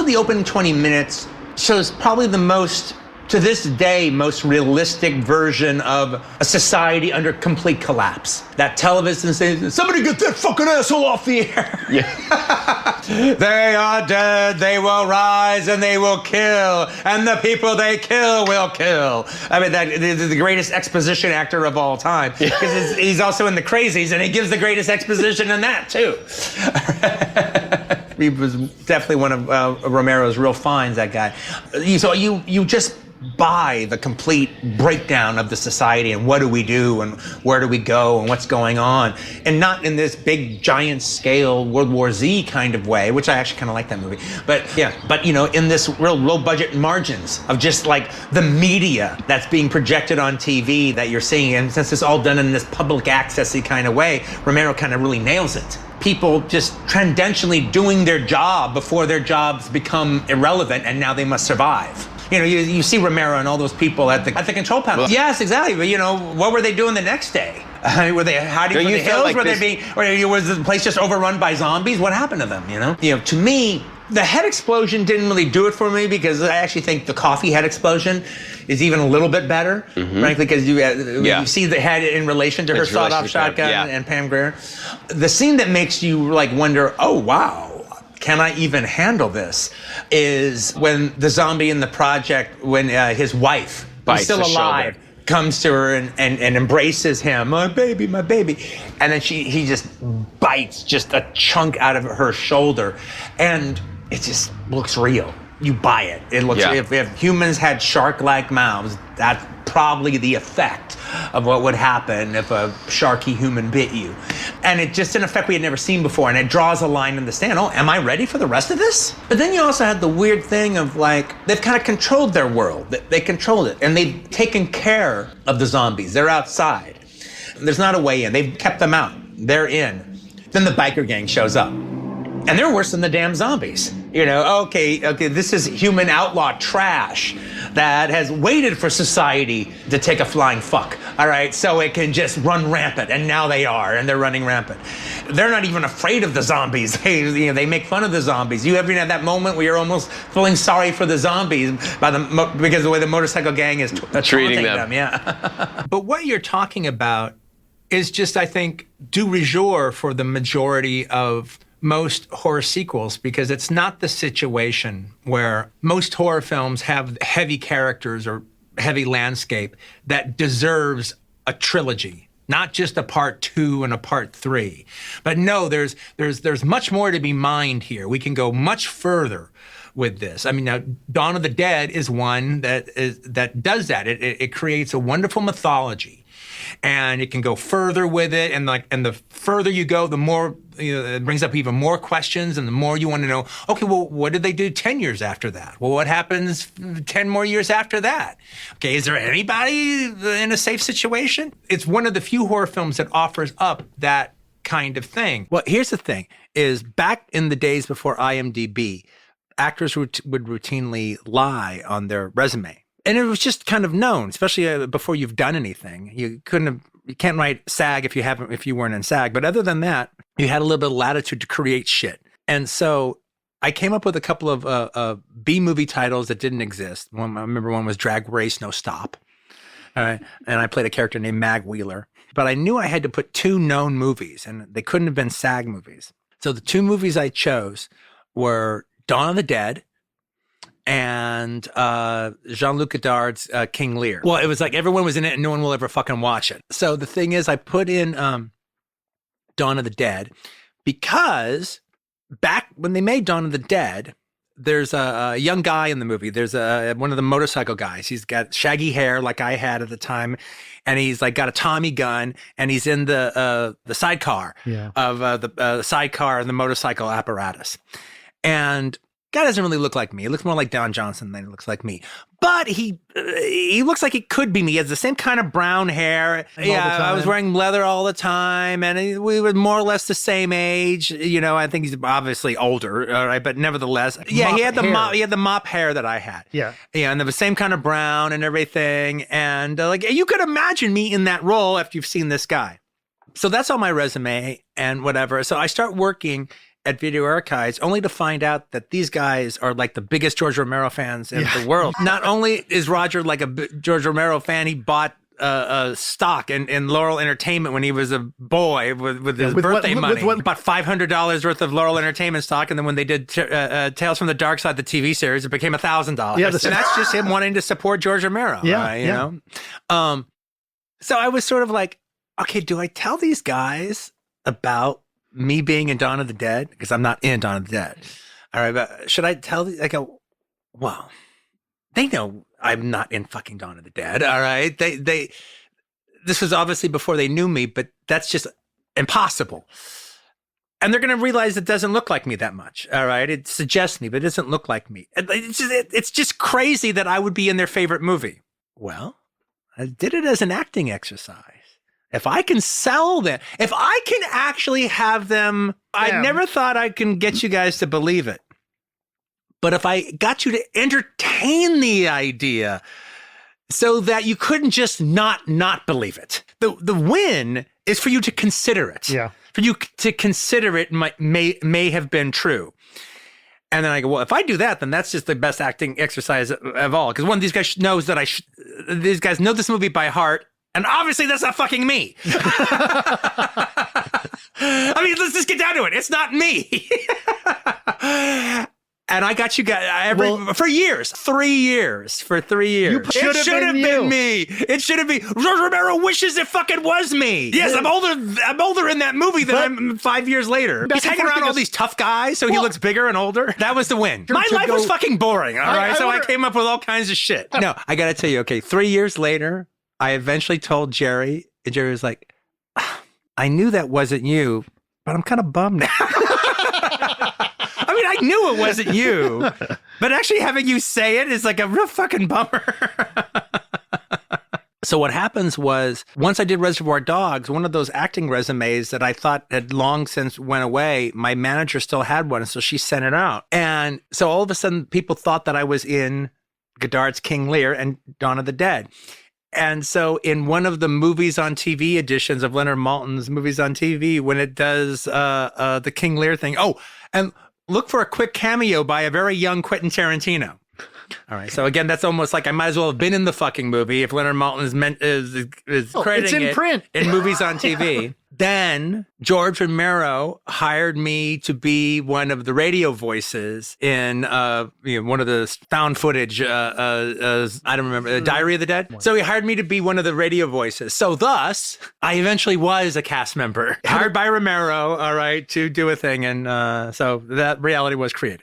the opening 20 minutes shows probably the most, to this day, most realistic version of a society under complete collapse. That television says, somebody get that fucking asshole off the air. Yeah. They are dead, they will rise and they will kill, and the people they kill will kill. I mean, that is the greatest exposition actor of all time. Because he's also in The Crazies, and he gives the greatest exposition in that, too. He was definitely one of Romero's real finds, that guy. So you just buy the complete breakdown of the society and what do we do and where do we go and what's going on, and not in this big giant scale World War Z kind of way, which I actually kind of like that movie. But in this real low budget margins of just like the media that's being projected on TV that you're seeing, and since it's all done in this public accessy kind of way, Romero kind of really nails it. People just transcendently doing their job before their jobs become irrelevant and now they must survive. You see Romero and all those people at the control panel. Well, yes, exactly. But what were they doing the next day? Were they hiding from the hills? Like was the place just overrun by zombies? What happened to them? To me, the head explosion didn't really do it for me, because I actually think the coffee head explosion is even a little bit better, frankly, because you see the head in relation to her sawed-off shotgun and Pam Grier. The scene that makes you like wonder, oh wow, can I even handle this, is when the zombie in the project, when his wife, who's still alive, comes to her and embraces him, my baby, and then he just bites just a chunk out of her shoulder, and it just looks real. You buy it. It looks, if humans had shark-like mouths, that's probably the effect of what would happen if a sharky human bit you. And it just an effect we had never seen before, and it draws a line in the sand. Oh, am I ready for the rest of this? But then you also had the weird thing of like, they've kind of controlled their world. They controlled it, and they've taken care of the zombies. They're outside. There's not a way in. They've kept them out. They're in. Then the biker gang shows up. And they're worse than the damn zombies. Okay, this is human outlaw trash that has waited for society to take a flying fuck, all right, so it can just run rampant, and now they are, and they're running rampant. They're not even afraid of the zombies. They make fun of the zombies. You ever had that moment where you're almost feeling sorry for the zombies because of the way the motorcycle gang is treating them? Yeah. But what you're talking about is just, I think, du jour for the majority of most horror sequels, because it's not the situation where most horror films have heavy characters or heavy landscape that deserves a trilogy, not just a part 2 and a part 3. But no, there's much more to be mined here. We can go much further with this. I mean, now Dawn of the Dead is one that does that. It creates a wonderful mythology, and it can go further with it. And the further you go, the more it brings up even more questions, and the more you want to know. Okay, well, what did they do 10 years after that? Well, what happens 10 more years after that? Okay, is there anybody in a safe situation? It's one of the few horror films that offers up that kind of thing. Well, here's the thing: is back in the days before IMDb, actors would routinely lie on their resume. And it was just kind of known, especially before you've done anything. You can't write SAG if you weren't in SAG. But other than that, you had a little bit of latitude to create shit. And so I came up with a couple of B-movie titles that didn't exist. I remember one was Drag Race No Stop. All right. And I played a character named Mag Wheeler. But I knew I had to put 2 known movies, and they couldn't have been SAG movies. So the 2 movies I chose were Dawn of the Dead and Jean-Luc Godard's King Lear. Well, it was like everyone was in it and no one will ever fucking watch it. So the thing is, I put in Dawn of the Dead because back when they made Dawn of the Dead, there's a young guy in the movie. There's one of the motorcycle guys. He's got shaggy hair like I had at the time, and he's like got a Tommy gun, and he's in the sidecar of the sidecar and the motorcycle apparatus. And guy doesn't really look like me. He looks more like Don Johnson than he looks like me. But he looks like he could be me. He has the same kind of brown hair. I was wearing leather all the time, and we were more or less the same age. I think he's obviously older, all right, but nevertheless, he had the mop hair that I had. Yeah, and the same kind of brown and everything. And you could imagine me in that role after you've seen this guy. So that's on my resume and whatever. So I start working. at Video Archives, only to find out that these guys are like the biggest George Romero fans in the world. Not only is Roger like a George Romero fan, he bought stock in Laurel Entertainment when he was a boy with his birthday money. Bought $500 worth of Laurel Entertainment stock, and then when they did Tales from the Dark Side, the TV series, it became $1,000. Yeah, and that's just him wanting to support George Romero. Yeah, you know. So I was sort of like, okay, do I tell these guys about me being in Dawn of the Dead? Because I'm not in Dawn of the Dead. All right, but should I tell these? I go, well, they know I'm not in fucking Dawn of the Dead. All right. This was obviously before they knew me, but that's just impossible. And they're going to realize it doesn't look like me that much. All right. It suggests me, but it doesn't look like me. It's just crazy that I would be in their favorite movie. Well, I did it as an acting exercise. If I can sell them, if I can actually have them, I never thought I can get you guys to believe it. But if I got you to entertain the idea so that you couldn't just not believe it, the win is for you to consider it. Yeah. For you to consider it may have been true. And then I go, well, if I do that, then that's just the best acting exercise of all. Because one, these guys knows that these guys know this movie by heart. And obviously that's not fucking me. I mean, let's just get down to it. It's not me. And I got you guys for years, 3 years, for 3 years. It should have been me. It should have been. George Romero wishes it fucking was me. Yes, I'm older in that movie than I'm 5 years later. He's hanging around all these tough guys, so he looks bigger and older. That was the win. My life was fucking boring. All right, so I came up with all kinds of shit. No, I got to tell you. Okay, 3 years later, I eventually told Jerry, and Jerry was like, I knew that wasn't you, but I'm kind of bummed now. I mean, I knew it wasn't you, but actually having you say it is like a real fucking bummer. So what happens was, once I did Reservoir Dogs, one of those acting resumes that I thought had long since went away, my manager still had one, so she sent it out. And so all of a sudden, people thought that I was in Godard's King Lear and Dawn of the Dead. And so in one of the movies on TV editions of Leonard Maltin's movies on TV, when it does the King Lear thing, and look for a quick cameo by a very young Quentin Tarantino. All right. So again, that's almost like I might as well have been in the fucking movie if Leonard Maltin is crediting it's in print in movies on TV. Then George Romero hired me to be one of the radio voices in one of the found footage. I don't remember, Diary of the Dead. So he hired me to be one of the radio voices. So thus, I eventually was a cast member hired by Romero. All right, to do a thing, and so that reality was created.